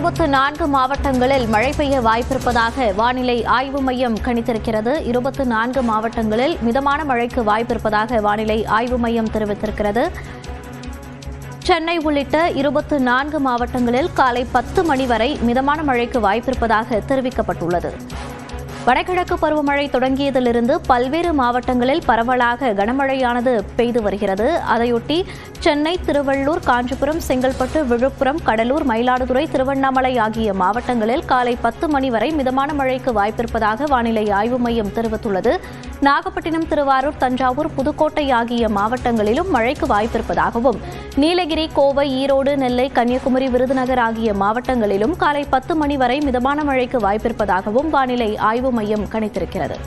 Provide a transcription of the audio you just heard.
24 மாவட்டங்களில் மழை பெய்ய வாய்ப்பிருப்பதாக வானிலை ஆய்வு மையம் கணித்திருக்கிறது. 24 மாவட்டங்களில் மிதமான மழைக்கு வாய்ப்பிருப்பதாக வானிலை ஆய்வு மையம் தெரிவித்திருக்கிறது. சென்னை உள்ளிட்ட 24 மாவட்டங்களில் காலை 10 மணி வரை மிதமான மழைக்கு வாய்ப்பிருப்பதாக தெரிவிக்கப்பட்டுள்ளது. வடகிழக்கு பருவமழை தொடங்கியதிலிருந்து பல்வேறு மாவட்டங்களில் பரவலாக கனமழையானது பெய்து வருகிறது. அதையொட்டி சென்னை, திருவள்ளூர், காஞ்சிபுரம், செங்கல்பட்டு, விழுப்புரம், கடலூர், மயிலாடுதுறை, திருவண்ணாமலை ஆகிய மாவட்டங்களில் காலை 10 மணி வரை மிதமான மழைக்கு வாய்ப்பிருப்பதாக வானிலை ஆய்வு மையம் தெரிவித்துள்ளது. நாகப்பட்டினம், திருவாரூர், தஞ்சாவூர், புதுக்கோட்டை ஆகிய மாவட்டங்களிலும் மழைக்கு வாய்ப்பிருப்பதாகவும், நீலகிரி, கோவை, ஈரோடு, நெல்லை, கன்னியாகுமரி, விருதுநகர் ஆகிய மாவட்டங்களிலும் காலை 10 மணி வரை மிதமான மழைக்கு வாய்ப்பிருப்பதாகவும் வானிலை ஆய்வு மையம் கணித்திருக்கிறது.